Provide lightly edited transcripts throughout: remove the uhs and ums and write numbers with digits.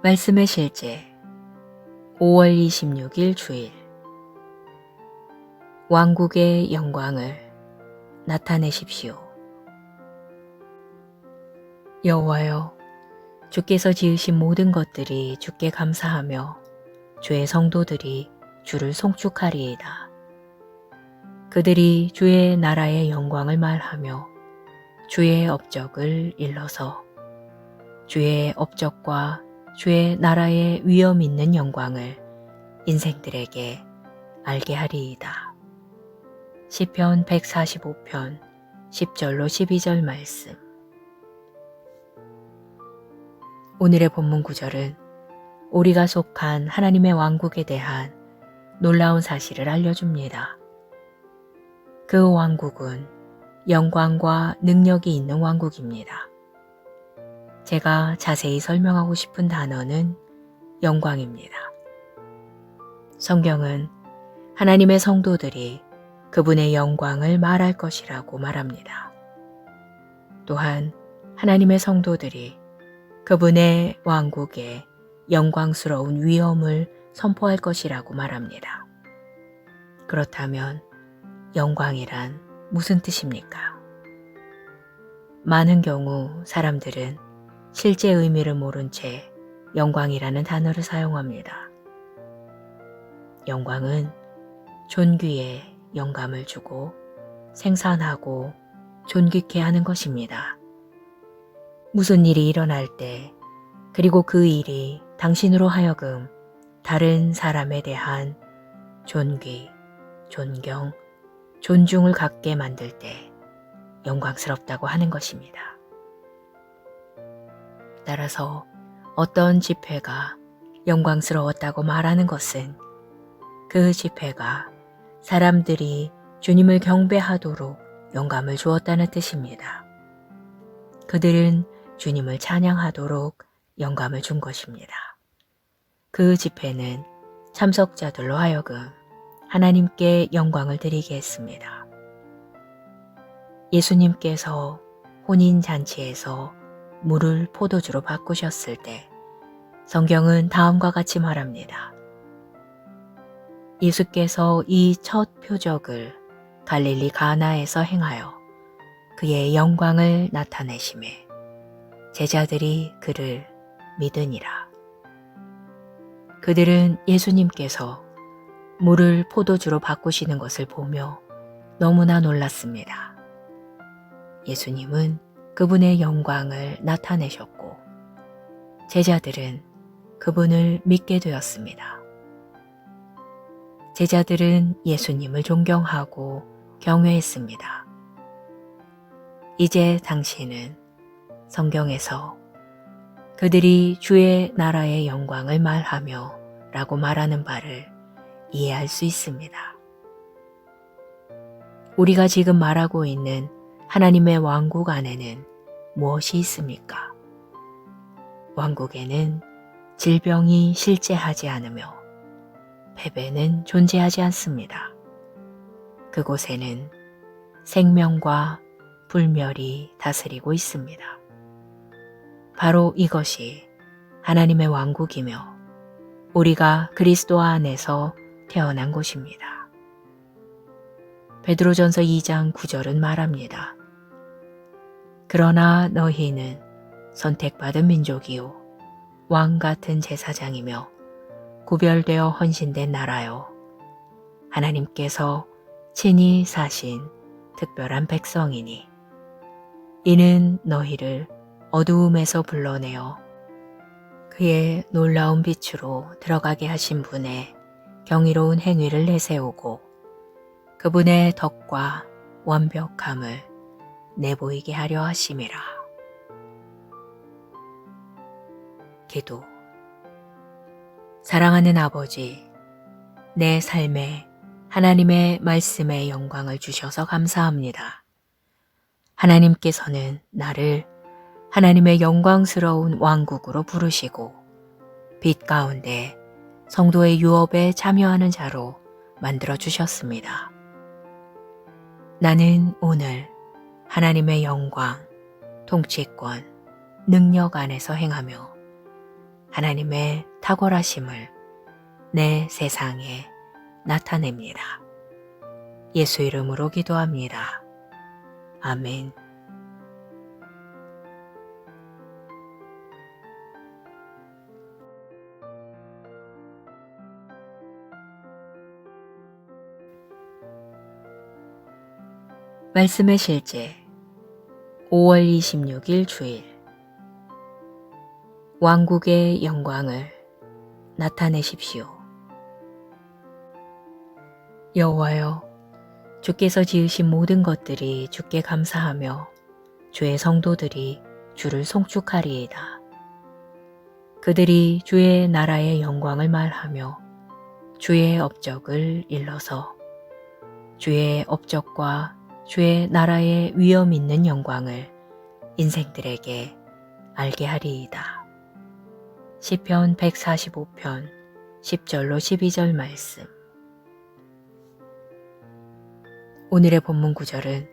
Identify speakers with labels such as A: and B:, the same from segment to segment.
A: 말씀의 실제 5월 26일 주일 왕국의 영광을 나타내십시오. 여호와여, 주께서 지으신 모든 것들이 주께 감사하며 주의 성도들이 주를 송축하리이다. 그들이 주의 나라의 영광을 말하며 주의 업적을 일러서 주의 업적과 주의 나라의 위엄 있는 영광을 인생들에게 알게 하리이다. 시편 145편 10절로 12절 말씀. 오늘의 본문 구절은 우리가 속한 하나님의 왕국에 대한 놀라운 사실을 알려줍니다. 그 왕국은 영광과 능력이 있는 왕국입니다. 제가 자세히 설명하고 싶은 단어는 영광입니다. 성경은 하나님의 성도들이 그분의 영광을 말할 것이라고 말합니다. 또한 하나님의 성도들이 그분의 왕국의 영광스러운 위엄을 선포할 것이라고 말합니다. 그렇다면 영광이란 무슨 뜻입니까? 많은 경우 사람들은 실제 의미를 모른 채 영광이라는 단어를 사용합니다. 영광은 존귀에 영감을 주고 생산하고 존귀케 하는 것입니다. 무슨 일이 일어날 때 그리고 그 일이 당신으로 하여금 다른 사람에 대한 존귀, 존경, 존중을 갖게 만들 때 영광스럽다고 하는 것입니다. 따라서 어떤 집회가 영광스러웠다고 말하는 것은 그 집회가 사람들이 주님을 경배하도록 영감을 주었다는 뜻입니다. 그들은 주님을 찬양하도록 영감을 준 것입니다. 그 집회는 참석자들로 하여금 하나님께 영광을 드리게 했습니다. 예수님께서 혼인잔치에서 물을 포도주로 바꾸셨을 때 성경은 다음과 같이 말합니다. 예수께서 이 첫 표적을 갈릴리 가나에서 행하여 그의 영광을 나타내심에 제자들이 그를 믿으니라. 그들은 예수님께서 물을 포도주로 바꾸시는 것을 보며 너무나 놀랐습니다. 예수님은 그분의 영광을 나타내셨고 제자들은 그분을 믿게 되었습니다. 제자들은 예수님을 존경하고 경외했습니다. 이제 당신은 성경에서 그들이 주의 나라의 영광을 말하며 라고 말하는 바를 이해할 수 있습니다. 우리가 지금 말하고 있는 하나님의 왕국 안에는 무엇이 있습니까? 왕국에는 질병이 실제하지 않으며 패배는 존재하지 않습니다. 그곳에는 생명과 불멸이 다스리고 있습니다. 바로 이것이 하나님의 왕국이며 우리가 그리스도 안에서 태어난 곳입니다. 베드로전서 2장 9절은 말합니다. 그러나 너희는 선택받은 민족이요 왕 같은 제사장이며 구별되어 헌신된 나라요 하나님께서 친히 사신 특별한 백성이니 이는 너희를 어두움에서 불러내어 그의 놀라운 빛으로 들어가게 하신 분의 경이로운 행위를 내세우고 그분의 덕과 완벽함을 내보이게 하려 하심이라. 기도. 사랑하는 아버지, 내 삶에 하나님의 말씀의 영광을 주셔서 감사합니다. 하나님께서는 나를 하나님의 영광스러운 왕국으로 부르시고 빛 가운데 성도의 유업에 참여하는 자로 만들어 주셨습니다. 나는 오늘 하나님의 영광, 통치권, 능력 안에서 행하며 하나님의 탁월하심을 내 세상에 나타냅니다. 예수 이름으로 기도합니다. 아멘. 말씀의 실제 5월 26일 주일 왕국의 영광을 나타내십시오. 여호와여, 주께서 지으신 모든 것들이 주께 감사하며 주의 성도들이 주를 송축하리이다. 그들이 주의 나라의 영광을 말하며 주의 업적을 일러서 주의 업적과 주의 나라의 위엄 있는 영광을 인생들에게 알게 하리이다. 시편 145편 10절로 12절 말씀. 오늘의 본문 구절은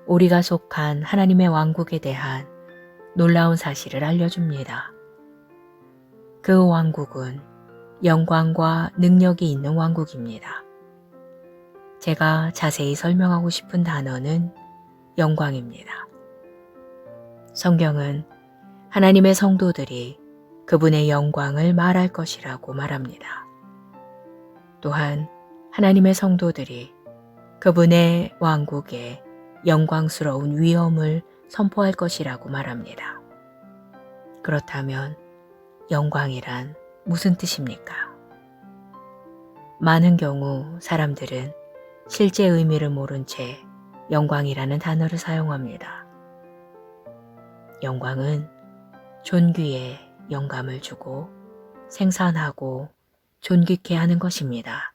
A: 우리가 속한 하나님의 왕국에 대한 놀라운 사실을 알려줍니다. 그 왕국은 영광과 능력이 있는 왕국입니다. 제가 자세히 설명하고 싶은 단어는 영광입니다. 성경은 하나님의 성도들이 그분의 영광을 말할 것이라고 말합니다. 또한 하나님의 성도들이 그분의 왕국의 영광스러운 위엄을 선포할 것이라고 말합니다. 그렇다면 영광이란 무슨 뜻입니까? 많은 경우 사람들은 실제 의미를 모른 채 영광이라는 단어를 사용합니다. 영광은 존귀에 영감을 주고 생산하고 존귀케 하는 것입니다.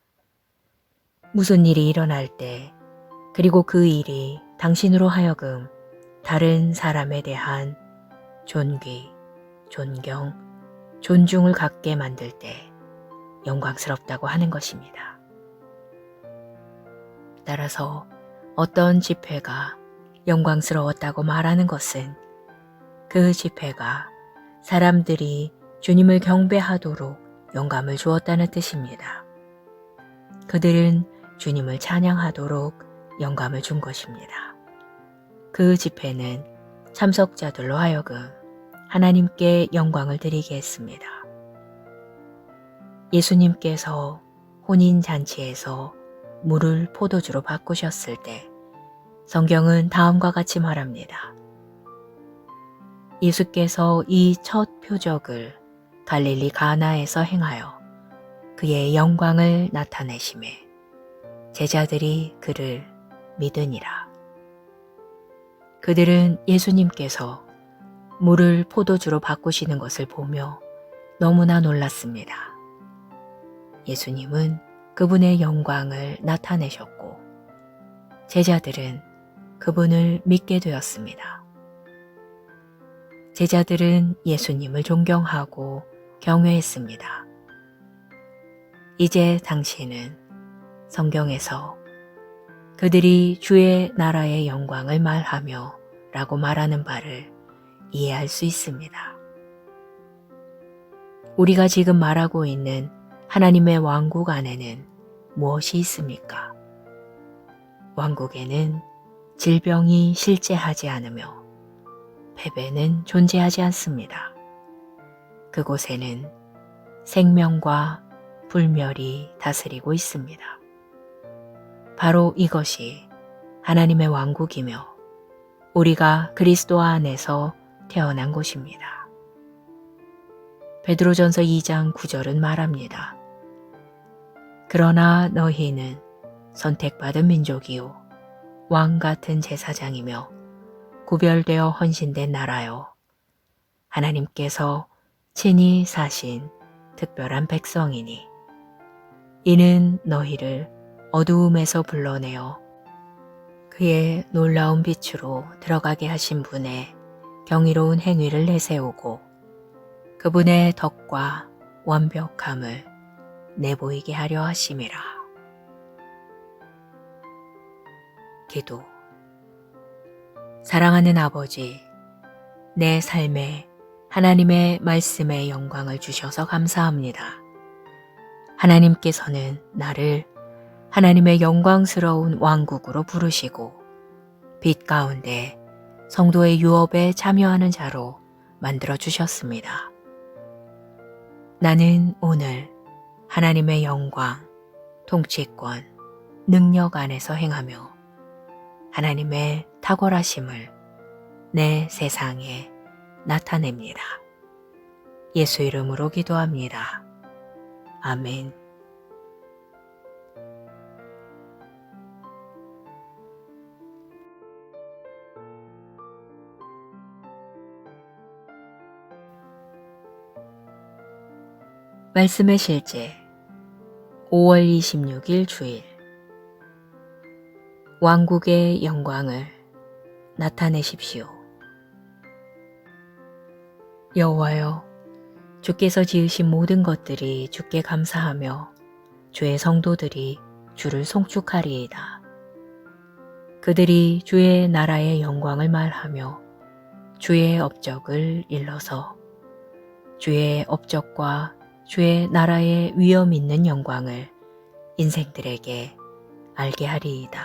A: 무슨 일이 일어날 때 그리고 그 일이 당신으로 하여금 다른 사람에 대한 존귀, 존경, 존중을 갖게 만들 때 영광스럽다고 하는 것입니다. 따라서 어떤 집회가 영광스러웠다고 말하는 것은 그 집회가 사람들이 주님을 경배하도록 영감을 주었다는 뜻입니다. 그들은 주님을 찬양하도록 영감을 준 것입니다. 그 집회는 참석자들로 하여금 하나님께 영광을 드리게 했습니다. 예수님께서 혼인잔치에서 물을 포도주로 바꾸셨을 때 성경은 다음과 같이 말합니다. 예수께서 이 첫 표적을 갈릴리 가나에서 행하여 그의 영광을 나타내심에 제자들이 그를 믿으니라. 그들은 예수님께서 물을 포도주로 바꾸시는 것을 보며 너무나 놀랐습니다. 예수님은 그분의 영광을 나타내셨고 제자들은 그분을 믿게 되었습니다. 제자들은 예수님을 존경하고 경외했습니다. 이제 당신은 성경에서 그들이 주의 나라의 영광을 말하며 라고 말하는 바를 이해할 수 있습니다. 우리가 지금 말하고 있는 하나님의 왕국 안에는 무엇이 있습니까? 왕국에는 질병이 실제하지 않으며 패배는 존재하지 않습니다. 그곳에는 생명과 불멸이 다스리고 있습니다. 바로 이것이 하나님의 왕국이며 우리가 그리스도 안에서 태어난 곳입니다. 베드로전서 2장 9절은 말합니다. 그러나 너희는 선택받은 민족이요 왕 같은 제사장이며 구별되어 헌신된 나라요 하나님께서 친히 사신 특별한 백성이니 이는 너희를 어두움에서 불러내어 그의 놀라운 빛으로 들어가게 하신 분의 경이로운 행위를 내세우고 그분의 덕과 완벽함을 내보이게 하려 하심이라. 기도. 사랑하는 아버지, 내 삶에 하나님의 말씀에 영광을 주셔서 감사합니다. 하나님께서는 나를 하나님의 영광스러운 왕국으로 부르시고 빛 가운데 성도의 유업에 참여하는 자로 만들어 주셨습니다. 나는 오늘 하나님의 영광, 통치권, 능력 안에서 행하며 하나님의 탁월하심을 내 세상에 나타냅니다. 예수 이름으로 기도합니다. 아멘. 말씀의 실제 5월 26일 주일 왕국의 영광을 나타내십시오. 여호와여, 주께서 지으신 모든 것들이 주께 감사하며 주의 성도들이 주를 송축하리이다. 그들이 주의 나라의 영광을 말하며 주의 업적을 일러서 주의 업적과 주의 나라의 위엄 있는 영광을 인생들에게 알게 하리이다.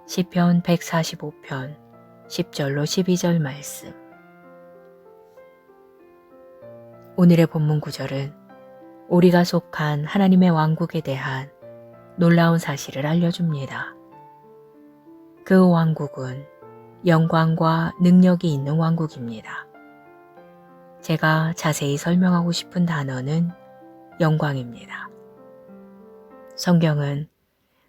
A: 시편 145편 10절로 12절 말씀. 오늘의 본문 구절은 우리가 속한 하나님의 왕국에 대한 놀라운 사실을 알려줍니다. 그 왕국은 영광과 능력이 있는 왕국입니다. 제가 자세히 설명하고 싶은 단어는 영광입니다. 성경은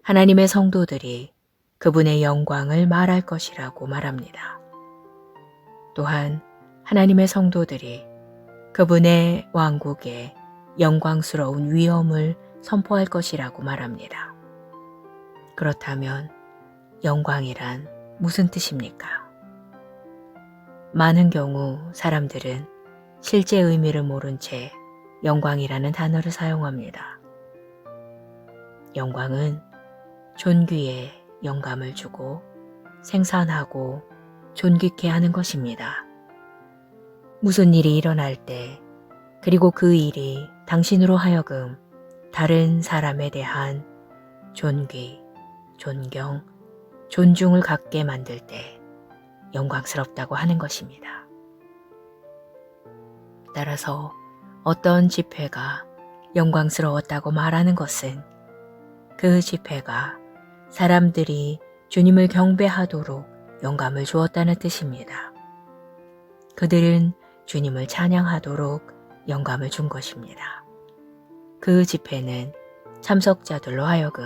A: 하나님의 성도들이 그분의 영광을 말할 것이라고 말합니다. 또한 하나님의 성도들이 그분의 왕국의 영광스러운 위엄을 선포할 것이라고 말합니다. 그렇다면 영광이란 무슨 뜻입니까? 많은 경우 사람들은 실제 의미를 모른 채 영광이라는 단어를 사용합니다. 영광은 존귀에 영감을 주고 생산하고 존귀케 하는 것입니다. 무슨 일이 일어날 때 그리고 그 일이 당신으로 하여금 다른 사람에 대한 존귀, 존경, 존중을 갖게 만들 때 영광스럽다고 하는 것입니다. 따라서 어떤 집회가 영광스러웠다고 말하는 것은 그 집회가 사람들이 주님을 경배하도록 영감을 주었다는 뜻입니다. 그들은 주님을 찬양하도록 영감을 준 것입니다. 그 집회는 참석자들로 하여금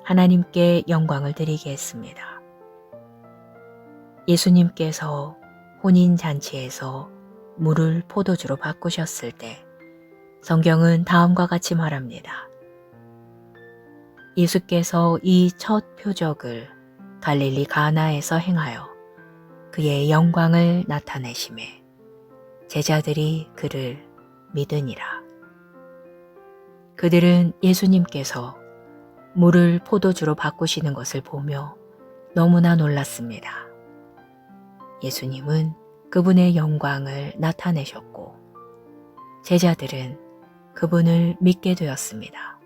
A: 하나님께 영광을 드리게 했습니다. 예수님께서 혼인잔치에서 물을 포도주로 바꾸셨을 때 성경은 다음과 같이 말합니다. 예수께서 이 첫 표적을 갈릴리 가나에서 행하여 그의 영광을 나타내심에 제자들이 그를 믿으니라. 그들은 예수님께서 물을 포도주로 바꾸시는 것을 보며 너무나 놀랐습니다. 예수님은 그분의 영광을 나타내셨고 제자들은 그분을 믿게 되었습니다.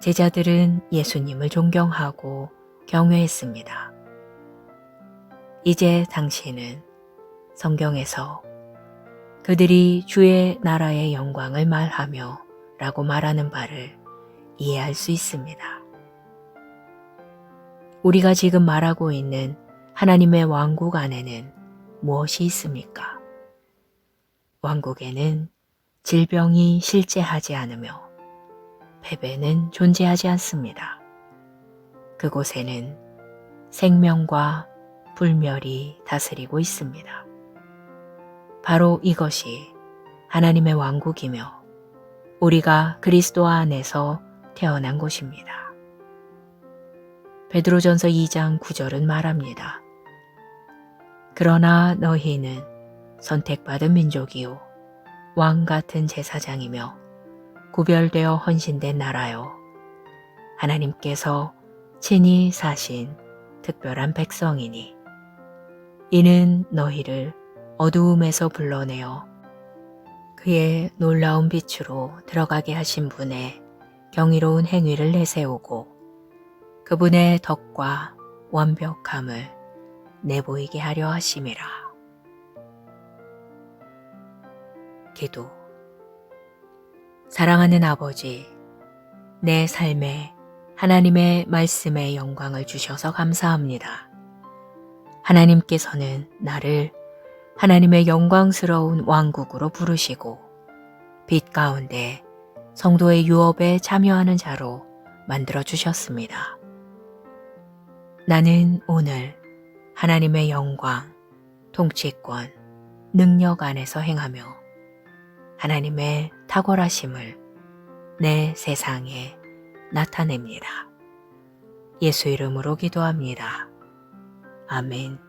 A: 제자들은 예수님을 존경하고 경외했습니다. 이제 당신은 성경에서 그들이 주의 나라의 영광을 말하며 라고 말하는 바를 이해할 수 있습니다. 우리가 지금 말하고 있는 하나님의 왕국 안에는 무엇이 있습니까? 왕국에는 질병이 실제하지 않으며 패배는 존재하지 않습니다. 그곳에는 생명과 불멸이 다스리고 있습니다. 바로 이것이 하나님의 왕국이며 우리가 그리스도 안에서 태어난 곳입니다. 베드로전서 2장 9절은 말합니다. 그러나 너희는 선택받은 민족이요 왕 같은 제사장이며 구별되어 헌신된 나라요 하나님께서 친히 사신 특별한 백성이니 이는 너희를 어두움에서 불러내어 그의 놀라운 빛으로 들어가게 하신 분의 경이로운 행위를 내세우고 그분의 덕과 완벽함을 내보이게 하려 하심이라. 기도. 사랑하는 아버지, 내 삶에 하나님의 말씀의 영광을 주셔서 감사합니다. 하나님께서는 나를 하나님의 영광스러운 왕국으로 부르시고 빛 가운데 성도의 유업에 참여하는 자로 만들어 주셨습니다. 나는 오늘 하나님의 영광, 통치권, 능력 안에서 행하며 하나님의 탁월하심을 내 세상에 나타냅니다. 예수 이름으로 기도합니다. 아멘.